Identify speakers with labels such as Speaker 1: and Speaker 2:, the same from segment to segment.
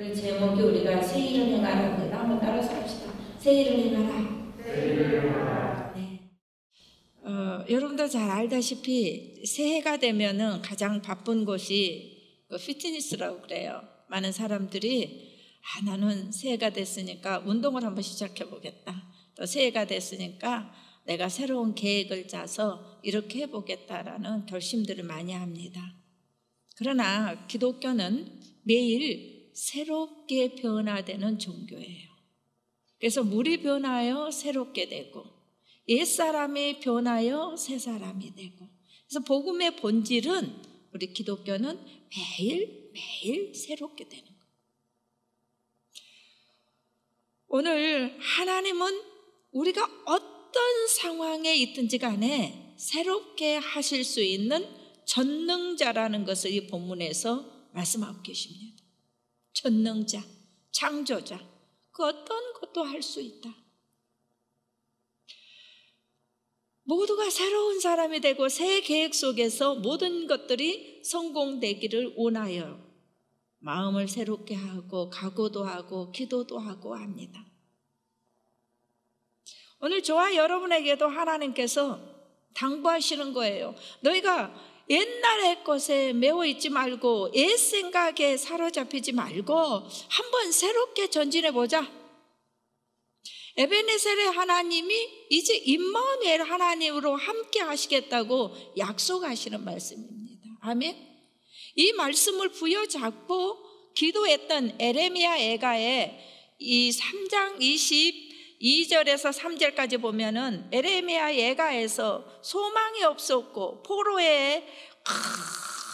Speaker 1: 오늘 제목이 우리가 새 일을 행하랍니다. 한번 따라서 합시다. 새 일을 행하라. 네. 여러분도 잘 알다시피 새해가 되면은 가장 바쁜 곳이 피트니스라고 그래요. 많은 사람들이 나는 새해가 됐으니까 운동을 한번 시작해 보겠다. 또 새해가 됐으니까 내가 새로운 계획을 짜서 이렇게 해보겠다라는 결심들을 많이 합니다. 그러나 기독교는 매일 새롭게 변화되는 종교예요. 그래서 물이 변하여 새롭게 되고 옛사람이 변하여 새사람이 되고, 그래서 복음의 본질은 우리 기독교는 매일 새롭게 되는 거예요. 오늘 하나님은 우리가 어떤 상황에 있든지 간에 새롭게 하실 수 있는 전능자라는 것을 이 본문에서 말씀하고 계십니다. 전능자, 창조자, 그 어떤 것도 할 수 있다. 모두가 새로운 사람이 되고 새 계획 속에서 모든 것들이 성공되기를 원하여 마음을 새롭게 하고 각오도 하고 기도도 하고 합니다. 오늘 저와 여러분에게도 하나님께서 당부하시는 거예요. 너희가 옛날의 것에 매워 있지 말고 옛 생각에 사로잡히지 말고 한번 새롭게 전진해 보자. 에베네셀의 하나님이 이제 임마누엘 하나님으로 함께 하시겠다고 약속하시는 말씀입니다. 아멘. 이 말씀을 부여잡고 기도했던 에레미야 애가의 이 3장 22절에서 3절까지 보면은 에레미야 애가에서 소망이 없었고 포로의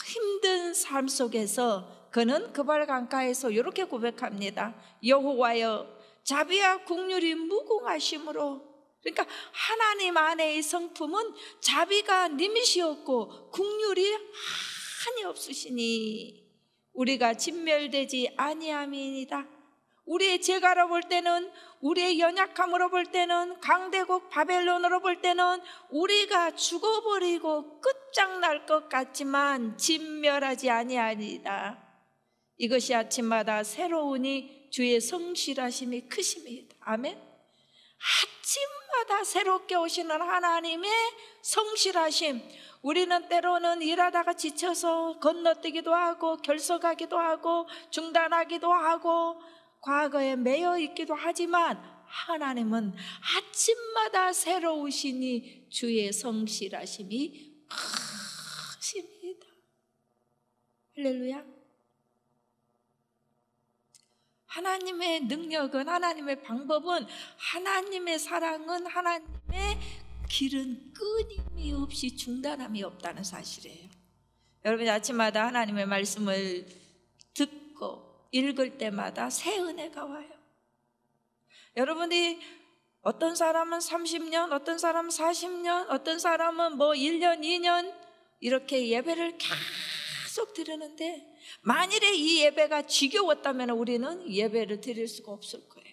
Speaker 1: 힘든 삶 속에서 그는 그발 강가에서 이렇게 고백합니다. 여호와여, 자비와 국률이 무궁하심으로, 그러니까 하나님 안에의 성품은 자비가 님이시었고 국률이 한이 없으시니 우리가 진멸되지 아니함이니이다. 우리의 죄가로 볼 때는, 우리의 연약함으로 볼 때는, 강대국 바벨론으로 볼 때는 우리가 죽어버리고 끝장날 것 같지만 진멸하지 아니하리이다. 이것이 아침마다 새로우니 주의 성실하심이 크심이다. 아멘. 아침마다 새롭게 오시는 하나님의 성실하심. 우리는 때로는 일하다가 지쳐서 건너뛰기도 하고 결석하기도 하고 중단하기도 하고 과거에 매여 있기도 하지만 하나님은 아침마다 새로우시니 주의 성실하심이 크십니다. 할렐루야. 하나님의 능력은, 하나님의 방법은, 하나님의 사랑은, 하나님의 길은 끊임이 없이 중단함이 없다는 사실이에요. 여러분이 아침마다 하나님의 말씀을 듣고 읽을 때마다 새 은혜가 와요. 여러분이 어떤 사람은 30년, 어떤 사람은 40년, 어떤 사람은 1년, 2년 이렇게 예배를 계속 드리는데 만일에 이 예배가 지겨웠다면 우리는 예배를 드릴 수가 없을 거예요.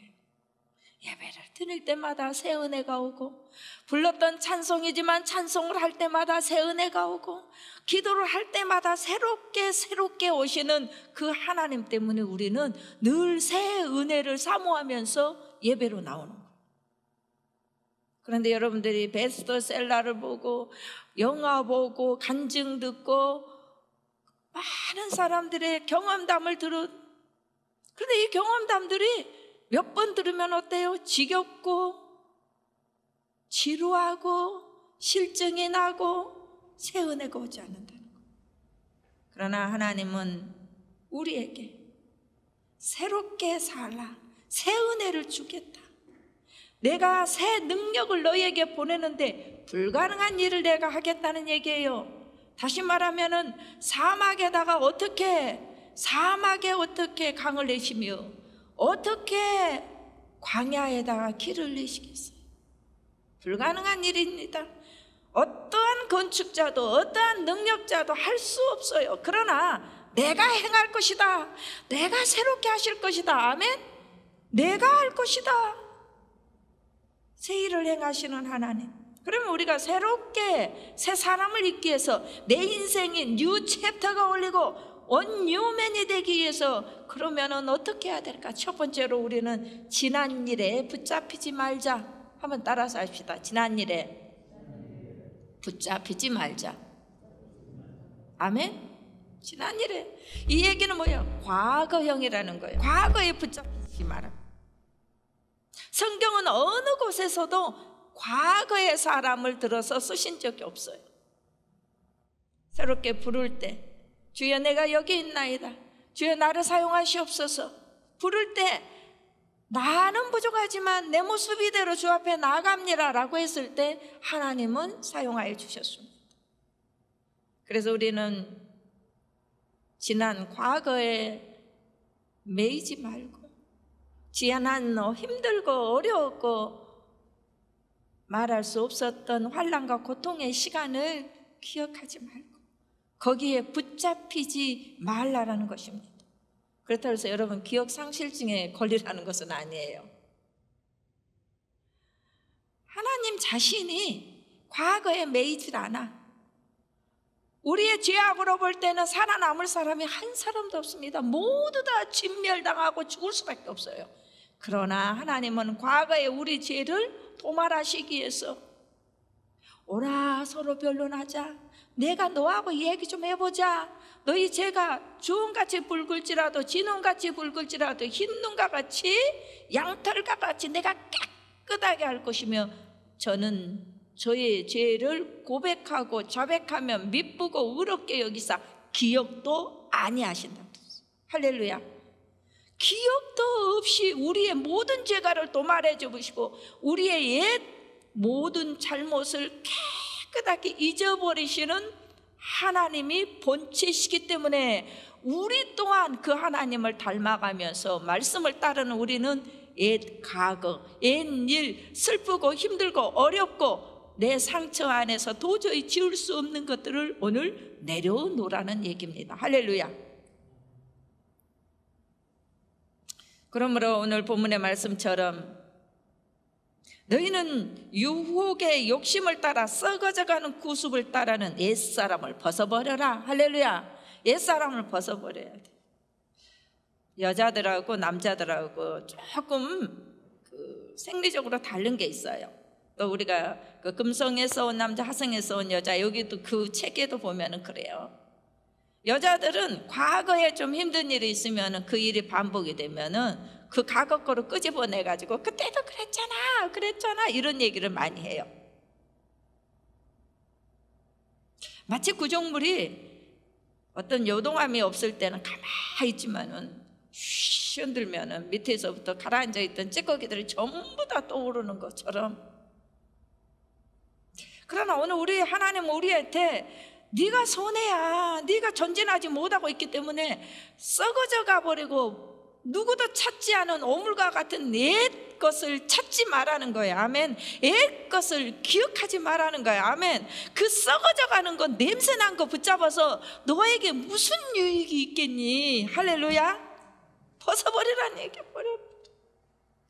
Speaker 1: 예배를 드릴 때마다 새 은혜가 오고, 불렀던 찬송이지만 찬송을 할 때마다 새 은혜가 오고, 기도를 할 때마다 새롭게 오시는 그 하나님 때문에 우리는 늘 새 은혜를 사모하면서 예배로 나오는 거예요. 그런데 여러분들이 베스트셀러를 보고 영화 보고 간증 듣고 많은 사람들의 경험담을 그런데 이 경험담들이 몇 번 들으면 어때요? 지겹고 지루하고 실증이 나고 새 은혜가 오지 않는다는 거예요. 그러나 하나님은 우리에게 새롭게 살라, 새 은혜를 주겠다. 내가 새 능력을 너희에게 보내는데 불가능한 일을 내가 하겠다는 얘기예요. 다시 말하면은 사막에 어떻게 강을 내시며 어떻게 광야에다가 길을 내시겠어요? 불가능한 일입니다. 어떠한 건축자도 어떠한 능력자도 할 수 없어요. 그러나 내가 행할 것이다. 내가 새롭게 하실 것이다. 아멘. 내가 할 것이다. 새 일을 행하시는 하나님. 그러면 우리가 새롭게 새 사람을 있기 위해서 내 인생에 뉴 챕터가 올리고 원뉴맨이 되기 위해서 그러면은 어떻게 해야 될까? 첫 번째로 우리는 지난 일에 붙잡히지 말자. 한번 따라서 합시다. 지난 일에 붙잡히지 말자. 아멘? 지난 일에. 이 얘기는 뭐예요? 과거형이라는 거예요. 과거에 붙잡히지 마라. 성경은 어느 곳에서도 과거의 사람을 들어서 쓰신 적이 없어요. 새롭게 부를 때 주여 내가 여기 있나이다. 주여 나를 사용하시옵소서. 부를 때 나는 부족하지만 내 모습 이대로 주 앞에 나아갑니다 라고 했을 때 하나님은 사용하여 주셨습니다. 그래서 우리는 지난 과거에 매이지 말고 지난 힘들고 어려웠고 말할 수 없었던 환난과 고통의 시간을 기억하지 말고 거기에 붙잡히지 말라라는 것입니다. 그렇다고 해서 여러분 기억상실증에 걸리라는 것은 아니에요. 하나님 자신이 과거에 매이질 않아. 우리의 죄악으로 볼 때는 살아남을 사람이 한 사람도 없습니다. 모두 다 진멸당하고 죽을 수밖에 없어요. 그러나 하나님은 과거에 우리 죄를 도말하시기 위해서 오라 서로 변론하자. 내가 너하고 얘기 좀 해보자. 너희 죄가 주홍같이 붉을지라도 진홍같이 붉을지라도 흰눈과 같이 양털과 같이 내가 깨끗하게 할 것이며 저는 저의 죄를 고백하고 자백하면 미쁘고 의롭게 여기사 기억도 아니하신다. 할렐루야. 기억도 없이 우리의 모든 죄가를 도말해 주시고 우리의 옛 모든 잘못을 깨끗하게 잊어버리시는 하나님이 본체시기 때문에 우리 또한 그 하나님을 닮아가면서 말씀을 따르는 우리는 옛 과거, 옛 일, 슬프고 힘들고 어렵고 내 상처 안에서 도저히 지울 수 없는 것들을 오늘 내려놓으라는 얘기입니다. 할렐루야. 그러므로 오늘 본문의 말씀처럼 너희는 유혹의 욕심을 따라 썩어져가는 구습을 따라는 옛사람을 벗어버려라. 할렐루야. 옛사람을 벗어버려야 돼. 여자들하고 남자들하고 조금 생리적으로 다른 게 있어요. 또 우리가 그 금성에서 온 남자, 하성에서 온 여자, 여기도 그 책에도 보면은 그래요. 여자들은 과거에 좀 힘든 일이 있으면은 그 일이 반복이 되면은 그 과거 거로 끄집어내가지고 그때도 그랬잖아 이런 얘기를 많이 해요. 마치 구정물이 어떤 요동함이 없을 때는 가만히 있지만은 쉬 흔들면은 밑에서부터 가라앉아 있던 찌꺼기들이 전부 다 떠오르는 것처럼. 그러나 오늘 우리 하나님 우리한테 네가 손해야. 네가 전진하지 못하고 있기 때문에 썩어져 가버리고 누구도 찾지 않은 오물과 같은 옛 것을 찾지 말라는 거예요. 아멘. 옛 것을 기억하지 말라는 거예요. 아멘. 그 썩어져 가는 거, 냄새난 거 붙잡아서 너에게 무슨 유익이 있겠니? 할렐루야. 벗어버리라는 얘기야.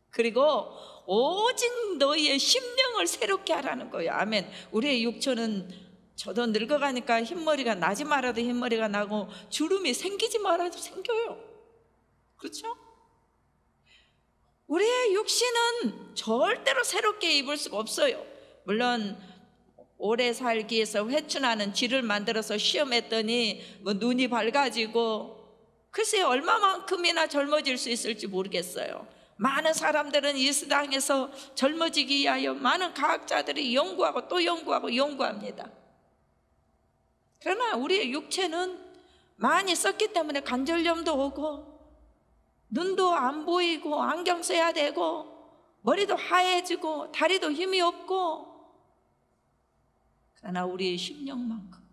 Speaker 1: 그리고 오직 너희의 심령을 새롭게 하라는 거예요. 아멘. 우리의 육체는 저도 늙어가니까 흰머리가 나지 말아도 흰머리가 나고 주름이 생기지 말아도 생겨요. 그렇죠? 우리의 육신은 절대로 새롭게 입을 수가 없어요. 물론 오래 살기 위해서 회춘하는 쥐를 만들어서 시험했더니 뭐 눈이 밝아지고 글쎄 얼마만큼이나 젊어질 수 있을지 모르겠어요. 많은 사람들은 이 세상에서 젊어지기 위하여 많은 과학자들이 연구하고 또 연구하고 연구합니다. 그러나 우리의 육체는 많이 썼기 때문에 관절염도 오고 눈도 안 보이고 안경 써야 되고 머리도 하얘지고 다리도 힘이 없고. 그러나 우리의 심령만큼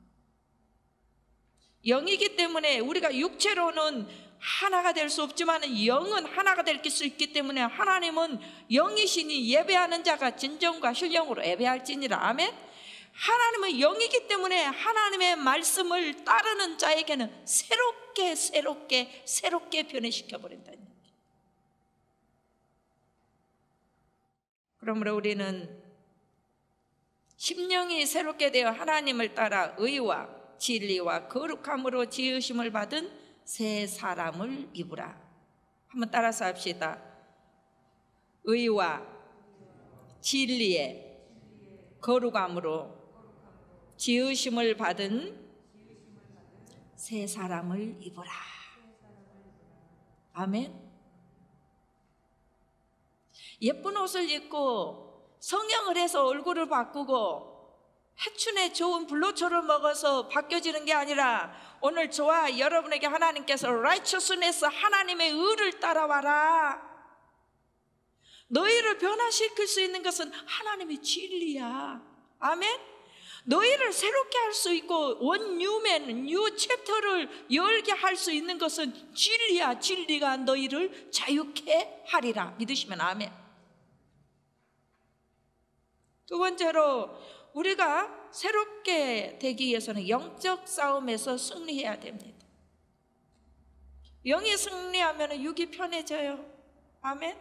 Speaker 1: 영이기 때문에 우리가 육체로는 하나가 될 수 없지만 영은 하나가 될 수 있기 때문에 하나님은 영이시니 예배하는 자가 진정과 신령으로 예배할지니라. 아멘. 하나님은 영이기 때문에 하나님의 말씀을 따르는 자에게는 새롭게 변해시켜 버린다는 얘기. 그러므로 우리는 심령이 새롭게 되어 하나님을 따라 의와 진리와 거룩함으로 지으심을 받은 새 사람을 입으라. 한번 따라서 합시다. 의와 진리의 거룩함으로 지으심을 받은 새 사람을 입으라. 아멘. 예쁜 옷을 입고 성형을 해서 얼굴을 바꾸고 해춘에 좋은 불로초를 먹어서 바뀌어지는 게 아니라 오늘 저와 여러분에게 하나님께서 righteousness, 하나님의 의를 따라와라. 너희를 변화시킬 수 있는 것은 하나님의 진리야. 아멘. 너희를 새롭게 할 수 있고 원 뉴맨, 뉴 챕터를 열게 할 수 있는 것은 진리야. 진리가 너희를 자유케 하리라. 믿으시면 아멘. 두 번째로 우리가 새롭게 되기 위해서는 영적 싸움에서 승리해야 됩니다. 영이 승리하면 육이 편해져요. 아멘.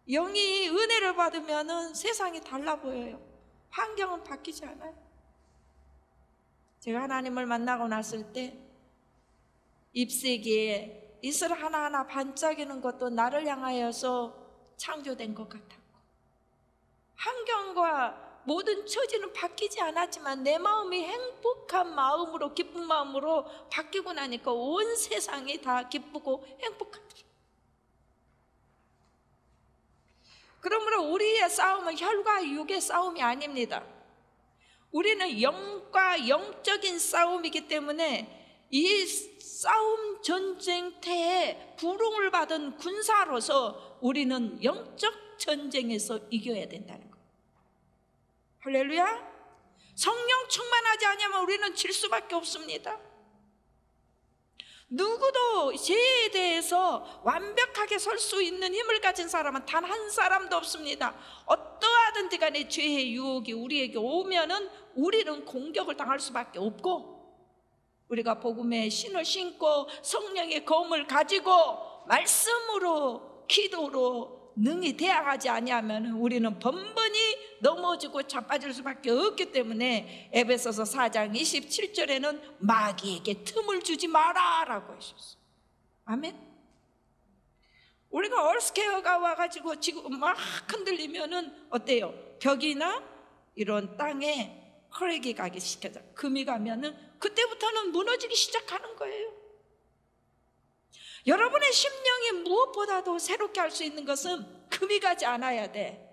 Speaker 1: 영이 은혜를 받으면 세상이 달라 보여요. 환경은 바뀌지 않아요. 제가 하나님을 만나고 났을 때 잎새기에 이슬 하나하나 반짝이는 것도 나를 향하여서 창조된 것 같았고, 환경과 모든 처지는 바뀌지 않았지만 내 마음이 행복한 마음으로, 기쁜 마음으로 바뀌고 나니까 온 세상이 다 기쁘고 행복합니다. 그러므로 우리의 싸움은 혈과 육의 싸움이 아닙니다. 우리는 영과 영적인 싸움이기 때문에 이 싸움 전쟁터에 부름을 받은 군사로서 우리는 영적 전쟁에서 이겨야 된다는 거예요. 할렐루야. 성령 충만하지 않으면 우리는 질 수밖에 없습니다. 누구도 죄에 대해서 완벽하게 설 수 있는 힘을 가진 사람은 단 한 사람도 없습니다. 어떠하든지 간에 죄의 유혹이 우리에게 오면은 우리는 공격을 당할 수밖에 없고, 우리가 복음의 신을 신고 성령의 검을 가지고 말씀으로 기도로 능히 대항하지 아니하면 우리는 번번이 넘어지고 자빠질 수밖에 없기 때문에 에베소서 4장 27절에는 마귀에게 틈을 주지 마라 라고 하셨어요. 아멘. 우리가 얼스케어가 와가지고 지금 막 흔들리면은 어때요? 벽이나 이런 땅에 혈액이 가기 시켜져, 금이 가면은 그때부터는 무너지기 시작하는 거예요. 여러분의 심령이 무엇보다도 새롭게 할 수 있는 것은 금이 가지 않아야 돼.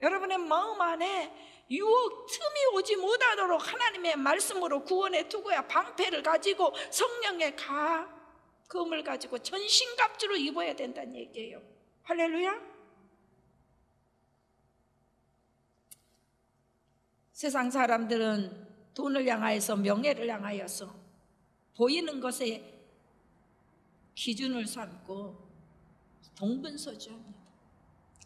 Speaker 1: 여러분의 마음 안에 유혹 틈이 오지 못하도록 하나님의 말씀으로 구원의 투구야 방패를 가지고 성령의 금을 가지고 전신갑주로 입어야 된다는 얘기예요. 할렐루야. 세상 사람들은 돈을 향하여서, 명예를 향하여서 보이는 것에 기준을 삼고 동분서주합니다.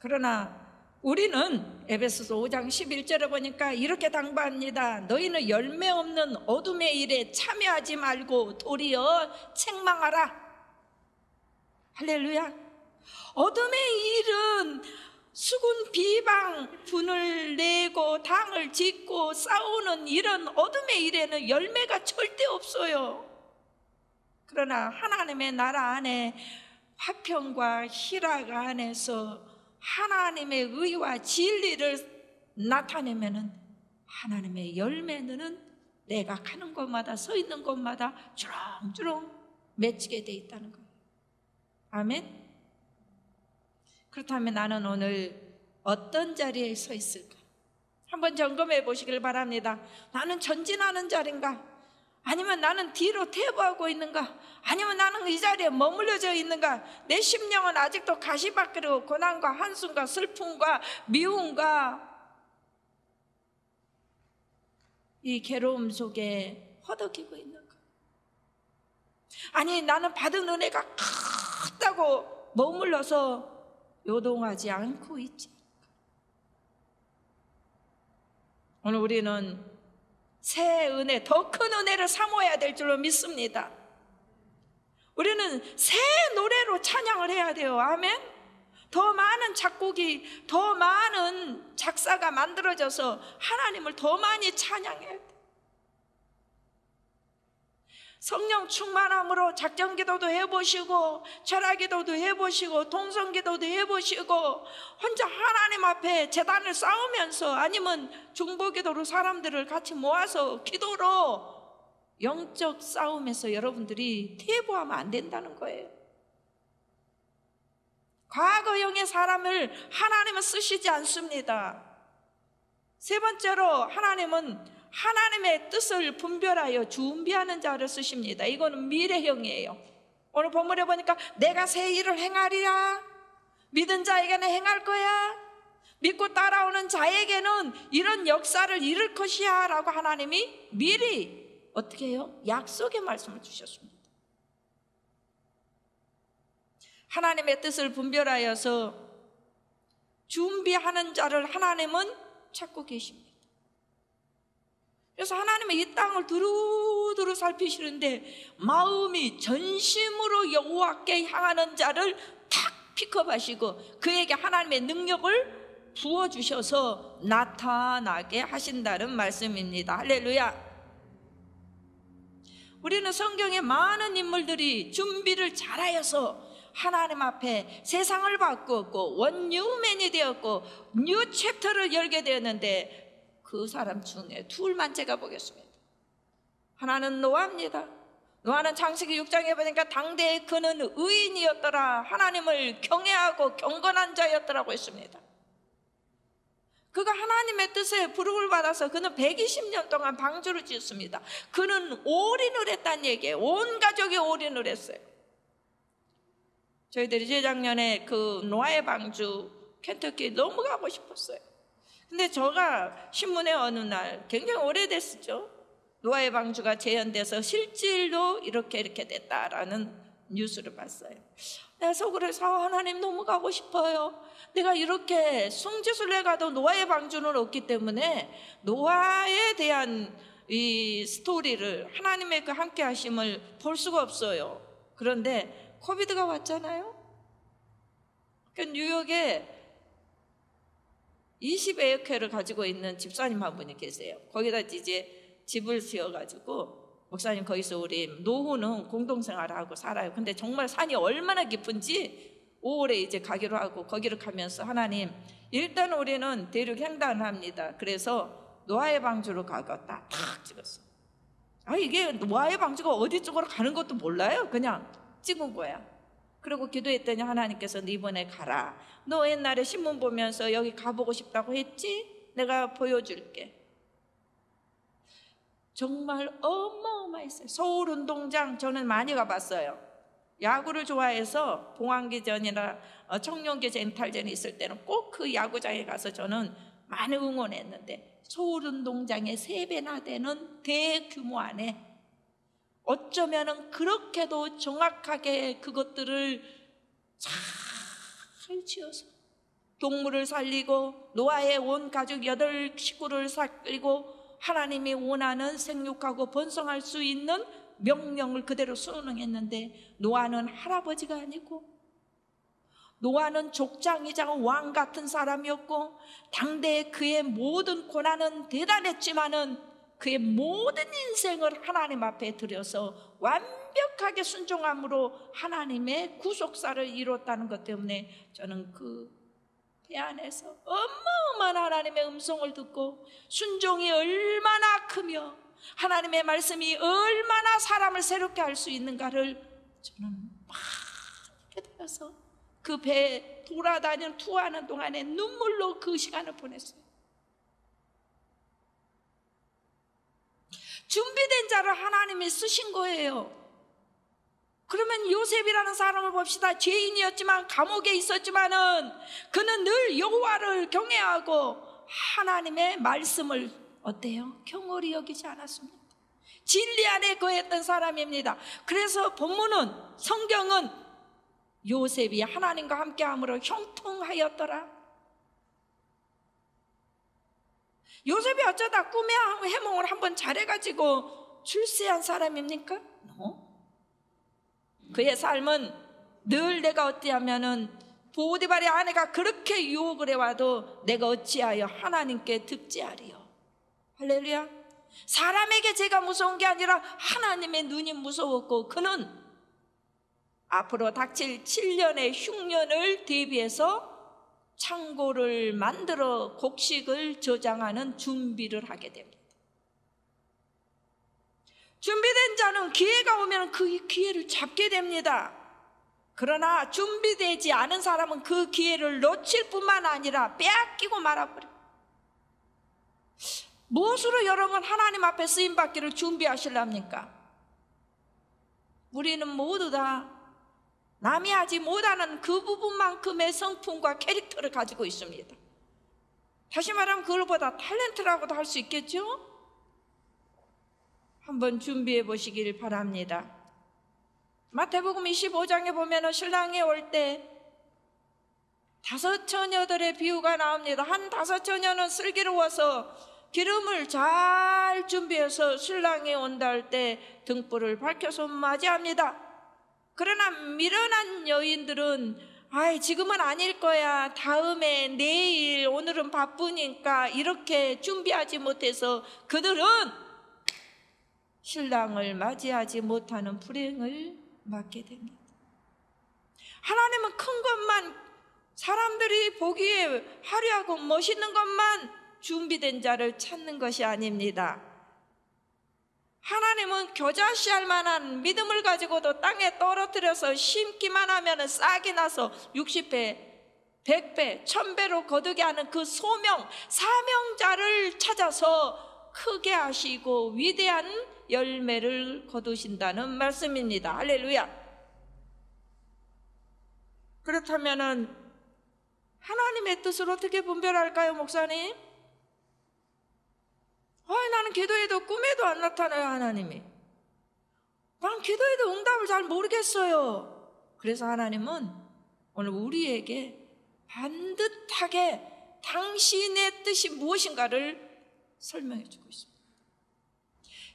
Speaker 1: 그러나 우리는 에베소서 5장 11절에 보니까 이렇게 당부합니다. 너희는 열매 없는 어둠의 일에 참여하지 말고 도리어 책망하라. 할렐루야. 어둠의 일은 수군 비방, 분을 내고 당을 짓고 싸우는 이런 어둠의 일에는 열매가 절대 없어요. 그러나 하나님의 나라 안에, 화평과 희락 안에서 하나님의 의와 진리를 나타내면은 하나님의 열매는 내가 가는 곳마다, 서 있는 곳마다 주렁주렁 맺히게 돼 있다는 거예요. 아멘. 그렇다면 나는 오늘 어떤 자리에 서 있을까? 한번 점검해 보시길 바랍니다. 나는 전진하는 자리인가? 아니면 나는 뒤로 퇴보하고 있는가? 아니면 나는 이 자리에 머물러져 있는가? 내 심령은 아직도 가시밭길로 고난과 한숨과 슬픔과 미움과 이 괴로움 속에 허덕이고 있는가? 아니, 나는 받은 은혜가 크다고 머물러서 요동하지 않고 있지. 오늘 우리는 새 은혜, 더 큰 은혜를 사모해야 될 줄로 믿습니다. 우리는 새 노래로 찬양을 해야 돼요. 아멘. 더 많은 작곡이, 더 많은 작사가 만들어져서 하나님을 더 많이 찬양해야 돼. 성령 충만함으로 작정기도도 해보시고, 철학기도도 해보시고, 동성기도도 해보시고, 혼자 하나님 앞에 제단을 쌓으면서, 아니면 중보기도로 사람들을 같이 모아서 기도로 영적 싸움에서 여러분들이 퇴보하면 안 된다는 거예요. 과거형의 사람을 하나님은 쓰시지 않습니다. 세 번째로 하나님은 하나님의 뜻을 분별하여 준비하는 자를 쓰십니다. 이거는 미래형이에요. 오늘 본문에 보니까 내가 새 일을 행하리라, 믿은 자에게는 행할 거야, 믿고 따라오는 자에게는 이런 역사를 이룰 것이야 라고 하나님이 미리 어떻게 해요? 약속의 말씀을 주셨습니다. 하나님의 뜻을 분별하여서 준비하는 자를 하나님은 찾고 계십니다. 그래서 하나님은 이 땅을 두루두루 살피시는데, 마음이 전심으로 여호와께 향하는 자를 탁 픽업하시고 그에게 하나님의 능력을 부어주셔서 나타나게 하신다는 말씀입니다. 할렐루야. 우리는 성경에 많은 인물들이 준비를 잘하여서 하나님 앞에 세상을 바꾸었고 원뉴맨이 되었고 뉴 챕터를 열게 되었는데, 그 사람 중에 둘만 제가 보겠습니다. 하나는 노아입니다. 노아는 창세기 6장에 보니까 당대에 그는 의인이었더라, 하나님을 경외하고 경건한 자였더라고 했습니다. 그가 하나님의 뜻에 부름을 받아서 그는 120년 동안 방주를 지었습니다. 그는 올인을 했다는 얘기예요. 온 가족이 올인을 했어요. 저희들이 재작년에 그 노아의 방주 켄터키 너무 가고 싶었어요. 근데 제가 신문에 어느 날, 굉장히 오래됐었죠, 노아의 방주가 재현돼서 실질로 이렇게 됐다라는 뉴스를 봤어요. 내가 속으로서 하나님 너무 가고 싶어요. 내가 이렇게 숭지순례 가도 노아의 방주는 없기 때문에 노아에 대한 이 스토리를, 하나님의 그 함께 하심을 볼 수가 없어요. 그런데 코비드가 왔잖아요. 그 뉴욕에 20에어케를 가지고 있는 집사님 한 분이 계세요. 거기다 이제 집을 지어가지고 목사님 거기서 우리 노후는 공동생활을 하고 살아요. 근데 정말 산이 얼마나 깊은지 5월에 이제 가기로 하고 거기를 가면서, 하나님 일단 우리는 대륙 횡단합니다. 그래서 노아의 방주로 가겠다 탁 찍었어. 이게 노아의 방주가 어디 쪽으로 가는 것도 몰라요. 그냥 찍은 거야. 그리고 기도했더니 하나님께서 너 이번에 가라. 너 옛날에 신문 보면서 여기 가보고 싶다고 했지? 내가 보여줄게. 정말 어마어마했어요. 서울운동장 저는 많이 가봤어요. 야구를 좋아해서 봉황기전이나 청룡기전, 엔탈전이 있을 때는 꼭 그 야구장에 가서 저는 많이 응원했는데, 서울운동장의 3배나 되는 대규모 안에 어쩌면은 그렇게도 정확하게 그것들을 잘 지어서 동물을 살리고 노아의 온 가족 8 식구를 살리고 하나님이 원하는 생육하고 번성할 수 있는 명령을 그대로 순응했는데, 노아는 할아버지가 아니고, 노아는 족장이자 왕 같은 사람이었고, 당대에 그의 모든 고난은 대단했지만은 그의 모든 인생을 하나님 앞에 들여서 완벽하게 순종함으로 하나님의 구속사를 이뤘다는 것 때문에 저는 그 배 안에서 어마어마한 하나님의 음성을 듣고 순종이 얼마나 크며 하나님의 말씀이 얼마나 사람을 새롭게 할 수 있는가를 저는 막 깨달아서 그 배 돌아다니는 투어하는 동안에 눈물로 그 시간을 보냈어요. 준비된 자를 하나님이 쓰신 거예요. 그러면 요셉이라는 사람을 봅시다. 죄인이었지만 감옥에 있었지만은 그는 늘 여호와를 경외하고 하나님의 말씀을 어때요? 경홀히 여기지 않았습니다. 진리 안에 거했던 사람입니다. 그래서 본문은, 성경은 요셉이 하나님과 함께함으로 형통하였더라. 요셉이 어쩌다 꿈의 해몽을 한번 잘해가지고 출세한 사람입니까? No. 그의 삶은 늘 내가 어찌하면은 보디발의 아내가 그렇게 유혹을 해와도 내가 어찌하여 하나님께 득지하리요. 할렐루야. 사람에게 제가 무서운 게 아니라 하나님의 눈이 무서웠고, 그는 앞으로 닥칠 7년의 흉년을 대비해서 창고를 만들어 곡식을 저장하는 준비를 하게 됩니다. 준비된 자는 기회가 오면 그 기회를 잡게 됩니다. 그러나 준비되지 않은 사람은 그 기회를 놓칠 뿐만 아니라 빼앗기고 말아버려요. 무엇으로 여러분 하나님 앞에 쓰임받기를 준비하시렵니까? 우리는 모두 다 남이 하지 못하는 그 부분만큼의 성품과 캐릭터를 가지고 있습니다. 다시 말하면 그걸보다 탤런트라고도 할 수 있겠죠? 한번 준비해 보시길 바랍니다. 마태복음 25장에 보면 신랑이 올 때 5 처녀들의 비유가 나옵니다. 한 5 처녀는 슬기로워서 기름을 잘 준비해서 신랑이 온다 할 때 등불을 밝혀서 맞이합니다. 그러나 미련한 여인들은 지금은 아닐 거야, 다음에, 내일, 오늘은 바쁘니까 이렇게 준비하지 못해서 그들은 신랑을 맞이하지 못하는 불행을 맞게 됩니다. 하나님은 큰 것만, 사람들이 보기에 화려하고 멋있는 것만 준비된 자를 찾는 것이 아닙니다. 하나님은 겨자씨알 만한 믿음을 가지고도 땅에 떨어뜨려서 심기만 하면 싹이 나서 60배, 100배, 1000배로 거두게 하는 그 소명, 사명자를 찾아서 크게 하시고 위대한 열매를 거두신다는 말씀입니다. 할렐루야. 그렇다면 하나님의 뜻을 어떻게 분별할까요, 목사님? 나는 기도해도 꿈에도 안 나타나요, 하나님이. 난 기도해도 응답을 잘 모르겠어요. 그래서 하나님은 오늘 우리에게 반듯하게 당신의 뜻이 무엇인가를 설명해 주고 있습니다.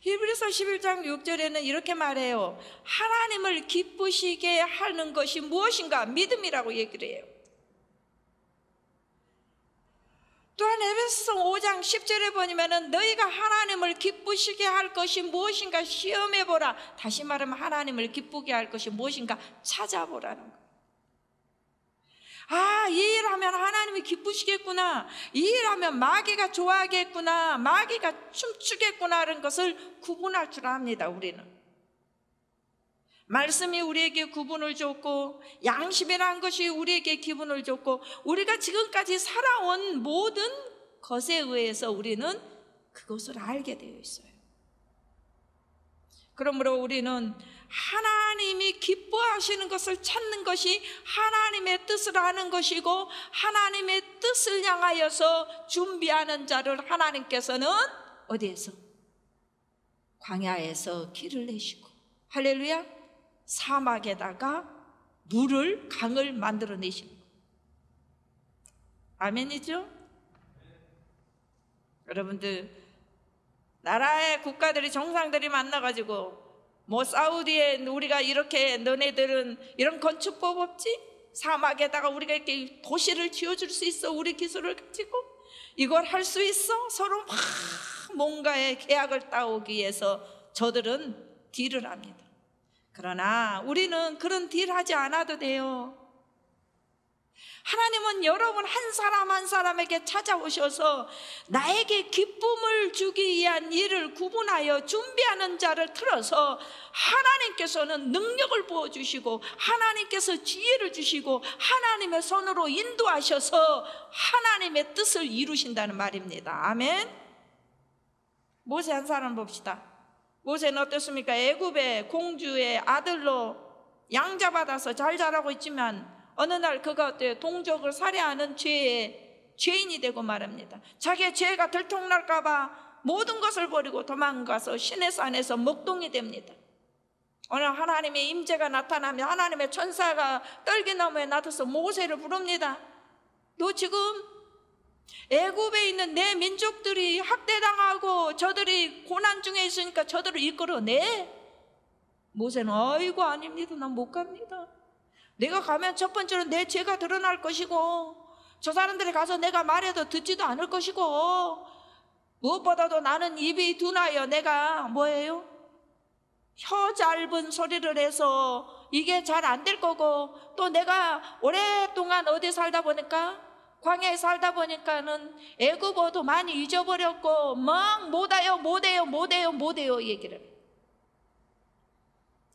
Speaker 1: 히브리서 11장 6절에는 이렇게 말해요. 하나님을 기쁘시게 하는 것이 무엇인가? 믿음이라고 얘기를 해요. 또한 에베소서 5장 10절에 보면은 너희가 하나님을 기쁘시게 할 것이 무엇인가 시험해보라. 다시 말하면 하나님을 기쁘게 할 것이 무엇인가 찾아보라는 거예요. 이 일하면 하나님이 기쁘시겠구나, 이 일하면 마귀가 좋아하겠구나, 마귀가 춤추겠구나 하는 것을 구분할 줄 압니다. 우리는 말씀이 우리에게 구분을 줬고, 양심이라는 것이 우리에게 기분을 줬고, 우리가 지금까지 살아온 모든 것에 의해서 우리는 그것을 알게 되어 있어요. 그러므로 우리는 하나님이 기뻐하시는 것을 찾는 것이 하나님의 뜻을 아는 것이고, 하나님의 뜻을 향하여서 준비하는 자를 하나님께서는 어디에서? 광야에서 길을 내시고, 할렐루야, 사막에다가 물을, 강을 만들어 내시는 거예요. 아멘이죠? 여러분들, 나라의 국가들이, 정상들이 만나가지고 사우디에 우리가 이렇게, 너네들은 이런 건축법 없지? 사막에다가 우리가 이렇게 도시를 지어줄 수 있어? 우리 기술을 가지고 이걸 할 수 있어? 서로 막 뭔가의 계약을 따오기 위해서 저들은 딜을 합니다. 그러나 우리는 그런 딜 하지 않아도 돼요. 하나님은 여러분 한 사람 한 사람에게 찾아오셔서 나에게 기쁨을 주기 위한 일을 구분하여 준비하는 자를 틀어서 하나님께서는 능력을 부어주시고, 하나님께서 지혜를 주시고, 하나님의 손으로 인도하셔서 하나님의 뜻을 이루신다는 말입니다. 아멘. 모세 한 사람 봅시다. 모세는 어떻습니까? 애굽의 공주의 아들로 양자받아서 잘 자라고 있지만 어느 날 그가 동족을 살해하는 죄인이 되고 말합니다. 자기의 죄가 들통날까 봐 모든 것을 버리고 도망가서 시내산에서 목동이 됩니다. 오늘 하나님의 임재가 나타나면 하나님의 천사가 떨기나무에 나타서 모세를 부릅니다. 너 지금 애굽에 있는 내 민족들이 학대당하고 저들이 고난 중에 있으니까 저들을 이끌어내. 모세는 아이고 아닙니다, 난 못 갑니다. 내가 가면 첫 번째로 내 죄가 드러날 것이고, 저 사람들이 가서 내가 말해도 듣지도 않을 것이고, 무엇보다도 나는 입이 둔하여 내가 뭐예요? 혀 짧은 소리를 해서 이게 잘 안 될 거고, 또 내가 오랫동안 어디 살다 보니까, 광야에 살다 보니까는 애굽어도 많이 잊어버렸고 막 못해요 얘기를.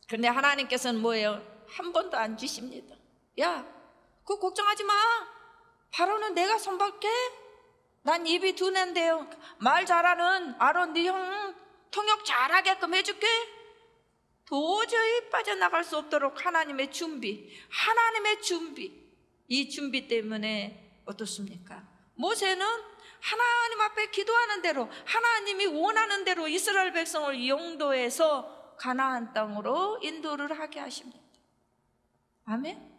Speaker 1: 그런데 하나님께서는 뭐예요? 한 번도 안 주십니다. 야, 그거 걱정하지 마. 바로는 내가 손볼게. 난 입이 둔한데요. 말 잘하는 아론 네 형 통역 잘하게끔 해줄게. 도저히 빠져나갈 수 없도록 하나님의 준비, 이 준비 때문에 어떻습니까? 모세는 하나님 앞에 기도하는 대로, 하나님이 원하는 대로 이스라엘 백성을 용도해서 가나안 땅으로 인도를 하게 하십니다. 아멘.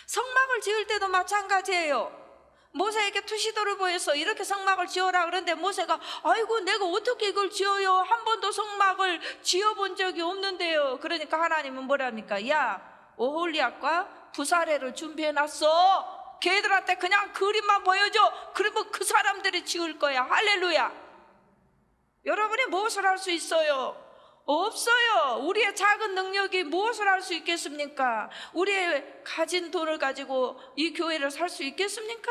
Speaker 1: 성막을 지을 때도 마찬가지예요. 모세에게 투시도를 보여서 이렇게 성막을 지어라 그런데 모세가 아이고 내가 어떻게 이걸 지어요? 한 번도 성막을 지어본 적이 없는데요. 그러니까 하나님은 뭐랍니까? 야, 오홀리압과 부사레를 준비해놨어. 걔들한테 그냥 그림만 보여줘. 그러면 그 사람들이 지을 거야. 할렐루야. 여러분이 무엇을 할 수 있어요? 없어요. 우리의 작은 능력이 무엇을 할 수 있겠습니까? 우리의 가진 돈을 가지고 이 교회를 살 수 있겠습니까?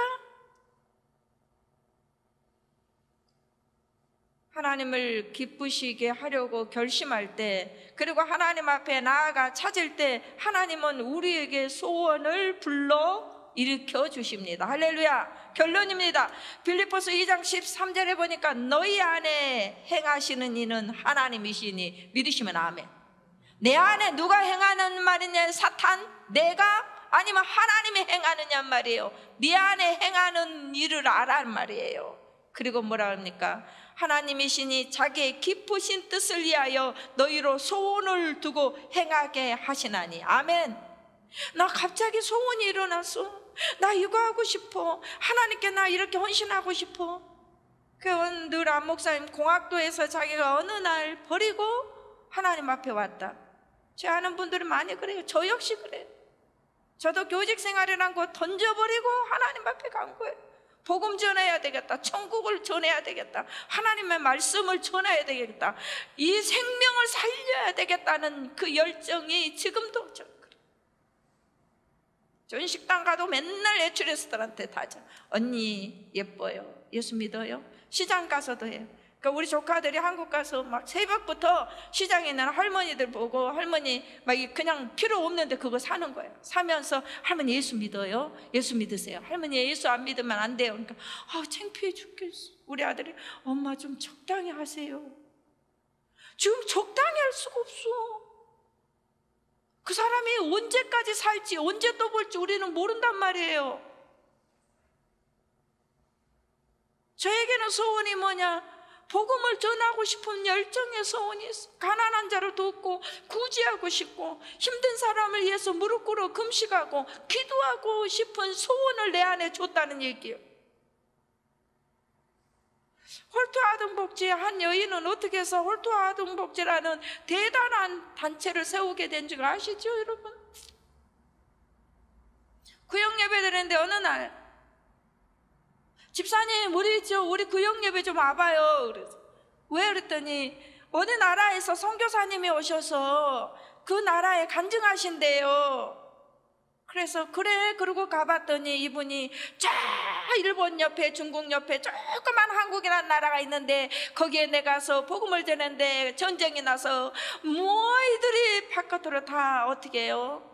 Speaker 1: 하나님을 기쁘시게 하려고 결심할 때, 그리고 하나님 앞에 나아가 찾을 때 하나님은 우리에게 소원을 불러 일으켜 주십니다. 할렐루야. 결론입니다. 빌립보서 2장 13절에 보니까 너희 안에 행하시는 이는 하나님이시니 믿으시면 아멘. 내 안에 누가 행하는 말이냐? 사탄? 내가? 아니면 하나님이 행하느냐 말이에요. 네 안에 행하는 일을 알란 말이에요. 그리고 뭐라 합니까? 하나님이시니 자기의 기쁘신 뜻을 위하여 너희로 소원을 두고 행하게 하시나니. 아멘. 나 갑자기 소원이 일어났어. 나 이거 하고 싶어. 하나님께 나 이렇게 헌신하고 싶어. 늘 안 목사님 공학도에서 자기가 어느 날 버리고 하나님 앞에 왔다. 제 아는 분들이 많이 그래요. 저 역시 그래요. 저도 교직 생활이란 거 던져버리고 하나님 앞에 간 거예요. 복음 전해야 되겠다. 천국을 전해야 되겠다. 하나님의 말씀을 전해야 되겠다. 이 생명을 살려야 되겠다는 그 열정이 지금도 저 식당 가도 맨날 애출레스들한테 다져. 언니 예뻐요. 예수 믿어요. 시장 가서도 해요. 그러니까 우리 조카들이 한국 가서 막 새벽부터 시장에 있는 할머니들 보고, 할머니 막 그냥 필요 없는데 그거 사는 거예요. 사면서 할머니 예수 믿어요? 예수 믿으세요? 할머니 예수 안 믿으면 안 돼요. 그러니까 창피해 죽겠어. 우리 아들이 엄마 좀 적당히 하세요. 지금 적당히 할 수가 없어. 그 사람이 언제까지 살지, 언제 또 볼지 우리는 모른단 말이에요. 저에게는 소원이 뭐냐? 복음을 전하고 싶은 열정의 소원이 있어. 가난한 자를 돕고 구제하고 싶고 힘든 사람을 위해서 무릎 꿇어 금식하고 기도하고 싶은 소원을 내 안에 줬다는 얘기예요. 홀토아동복지의 한 여인은 어떻게 해서 홀토아동복지라는 대단한 단체를 세우게 된 줄 아시죠, 여러분? 구역예배 드리는데 어느 날 집사님 우리 구역예배 좀 와봐요. 그래서 왜? 그랬더니 어느 나라에서 선교사님이 오셔서 그 나라에 간증하신대요. 그래서 그래, 그러고 가봤더니 이분이 저 일본 옆에, 중국 옆에 조그만 한국이라는 나라가 있는데 거기에 내가서 복음을 전했는데 전쟁이 나서 이들이 바깥으로 다 어떻게 해요?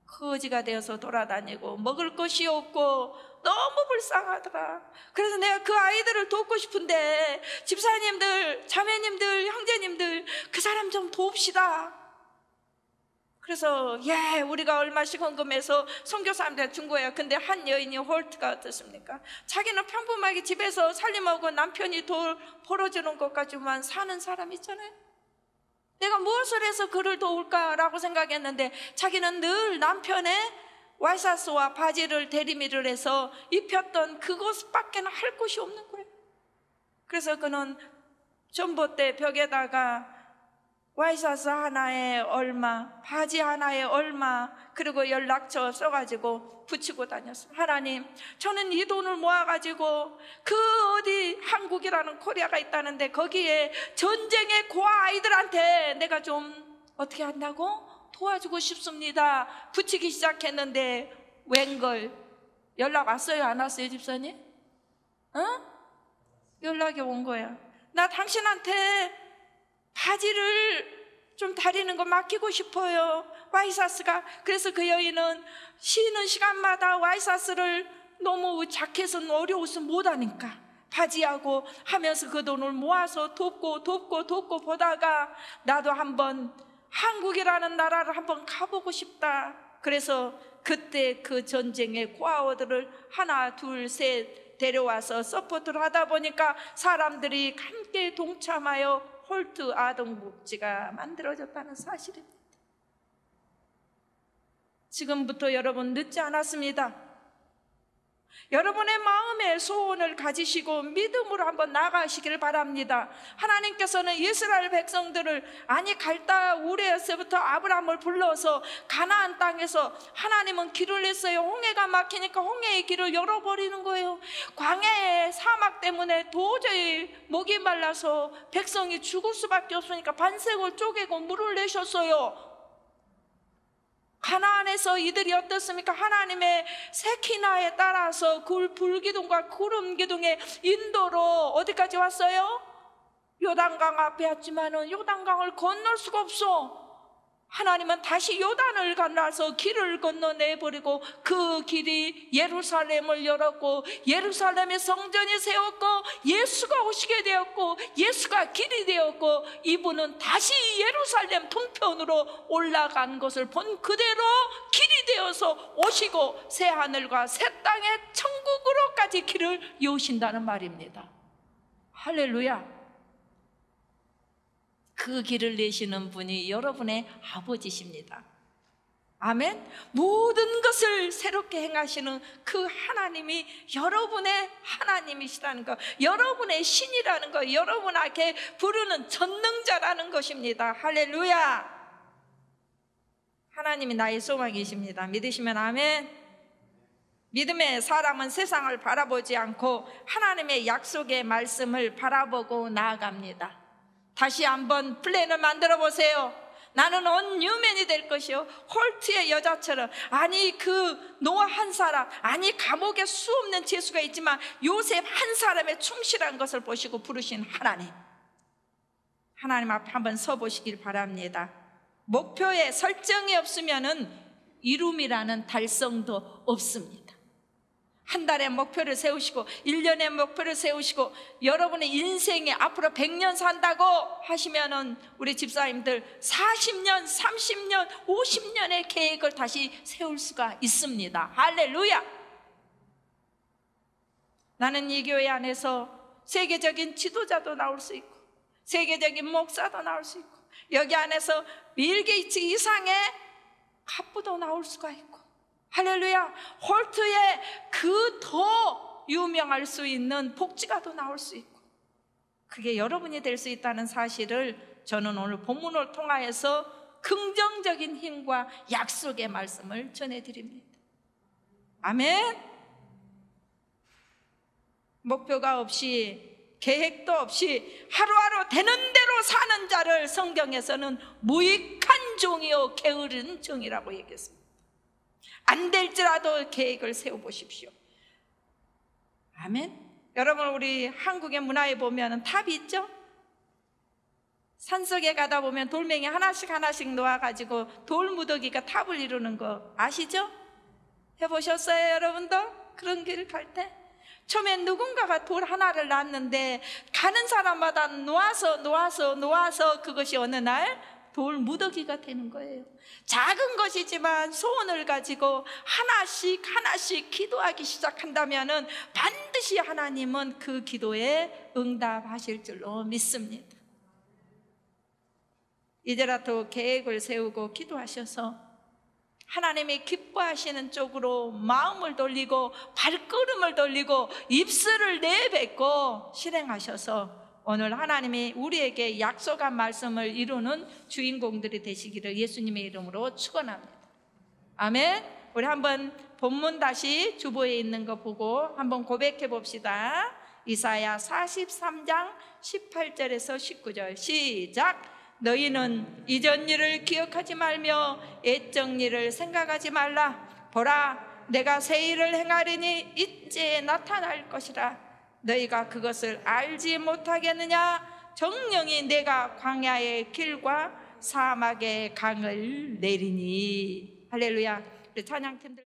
Speaker 1: 거지가 되어서 돌아다니고 먹을 것이 없고 너무 불쌍하더라. 그래서 내가 그 아이들을 돕고 싶은데 집사님들, 자매님들, 형제님들 그 사람 좀 돕시다. 그래서 우리가 얼마씩 헌금해서 선교사님들한테 준 거야. 근데 한 여인이 홀트가 어떻습니까? 자기는 평범하게 집에서 살림하고 남편이 돌 벌어주는 것 가지고만 사는 사람 있잖아요. 내가 무엇을 해서 그를 도울까라고 생각했는데 자기는 늘 남편의 와이셔츠와 바지를 대리미를 해서 입혔던 그것밖에 할 곳이 없는 거예요. 그래서 그는 전봇대 벽에다가 와이셔츠 하나에 얼마, 바지 하나에 얼마, 그리고 연락처 써가지고 붙이고 다녔어요. 하나님, 저는 이 돈을 모아가지고 그 어디 한국이라는 코리아가 있다는데 거기에 전쟁의 고아 아이들한테 내가 좀 어떻게 한다고? 도와주고 싶습니다. 붙이기 시작했는데 웬걸 연락 왔어요? 안 왔어요, 집사님? 연락이 온 거야. 나 당신한테 바지를 좀 다리는 거 맡기고 싶어요. 와이셔츠가. 그래서 그 여인은 쉬는 시간마다 와이셔츠를 너무 자켓은 어려워서 못하니까 바지하고 하면서 그 돈을 모아서 돕고 보다가 나도 한번 한국이라는 나라를 한번 가보고 싶다. 그래서 그때 그 전쟁의 고아원들을 하나 둘 셋 데려와서 서포트를 하다 보니까 사람들이 함께 동참하여 홀트 아동복지가 만들어졌다는 사실입니다. 지금부터 여러분 늦지 않았습니다. 여러분의 마음에 소원을 가지시고 믿음으로 한번 나가시길 바랍니다. 하나님께서는 이스라엘 백성들을 갈다 우르에서부터 아브라함을 불러서 가나안 땅에서 하나님은 길을 냈어요. 홍해가 막히니까 홍해의 길을 열어버리는 거예요. 광야의 사막 때문에 도저히 목이 말라서 백성이 죽을 수밖에 없으니까 반석을 쪼개고 물을 내셨어요. 가나안에서 이들이 어떻습니까? 하나님의 세키나에 따라서 불기둥과 구름기둥의 인도로 어디까지 왔어요? 요단강 앞에 왔지만은 요단강을 건널 수가 없어. 하나님은 다시 요단을 건너서 길을 건너내버리고 그 길이 예루살렘을 열었고 예루살렘의 성전이 세웠고 예수가 오시게 되었고 예수가 길이 되었고 이분은 다시 예루살렘 동편으로 올라간 것을 본 그대로 길이 되어서 오시고 새 하늘과 새 땅의 천국으로까지 길을 여신다는 말입니다. 할렐루야. 그 길을 내시는 분이 여러분의 아버지십니다. 아멘. 모든 것을 새롭게 행하시는 그 하나님이 여러분의 하나님이시라는 것, 여러분의 신이라는 것, 여러분에게 부르는 전능자라는 것입니다. 할렐루야. 하나님이 나의 소망이십니다. 믿으시면 아멘. 믿음의 사람은 세상을 바라보지 않고 하나님의 약속의 말씀을 바라보고 나아갑니다. 다시 한번 플랜을 만들어 보세요. 나는 언유맨이 될 것이요, 홀트의 여자처럼. 그 노아 한 사람, 감옥에 수 없는 죄수가 있지만 요셉 한 사람의 충실한 것을 보시고 부르신 하나님 앞에 한번 서보시길 바랍니다. 목표에 설정이 없으면은 이룸이라는 달성도 없습니다. 한 달에 목표를 세우시고 1년에 목표를 세우시고 여러분의 인생에 앞으로 100년 산다고 하시면은 우리 집사님들 40년, 30년, 50년의 계획을 다시 세울 수가 있습니다. 할렐루야. 나는 이 교회 안에서 세계적인 지도자도 나올 수 있고 세계적인 목사도 나올 수 있고 여기 안에서 빌 게이츠 이상의 갑부도 나올 수가 있고, 할렐루야, 홀트에 그 더 유명할 수 있는 복지가도 나올 수 있고, 그게 여러분이 될 수 있다는 사실을 저는 오늘 본문을 통하여서 긍정적인 힘과 약속의 말씀을 전해드립니다. 아멘. 목표가 없이 계획도 없이 하루하루 되는 대로 사는 자를 성경에서는 무익한 종이요 게으른 종이라고 얘기했습니다. 안 될지라도 계획을 세워보십시오. 아멘. 여러분, 우리 한국의 문화에 보면 탑이 있죠? 산속에 가다 보면 돌멩이 하나씩 놓아가지고 돌무더기가 탑을 이루는 거 아시죠? 해보셨어요, 여러분도? 그런 길 갈 때? 처음엔 누군가가 돌 하나를 놨는데 가는 사람마다 놓아서 그것이 어느 날 돌무더기가 되는 거예요. 작은 것이지만 소원을 가지고 하나씩 기도하기 시작한다면 반드시 하나님은 그 기도에 응답하실 줄로 믿습니다. 이제라도 계획을 세우고 기도하셔서 하나님이 기뻐하시는 쪽으로 마음을 돌리고 발걸음을 돌리고 입술을 내뱉고 실행하셔서 오늘 하나님이 우리에게 약속한 말씀을 이루는 주인공들이 되시기를 예수님의 이름으로 축원합니다. 아멘. 우리 한번 본문 다시 주보에 있는 거 보고 한번 고백해 봅시다. 이사야 43장 18절에서 19절 시작. 너희는 이전 일을 기억하지 말며 옛적 일을 생각하지 말라. 보라, 내가 새 일을 행하리니 이제 나타날 것이라. 너희가 그것을 알지 못하겠느냐? 정령이 내가 광야의 길과 사막의 강을 내리니. 할렐루야. 우리 찬양팀들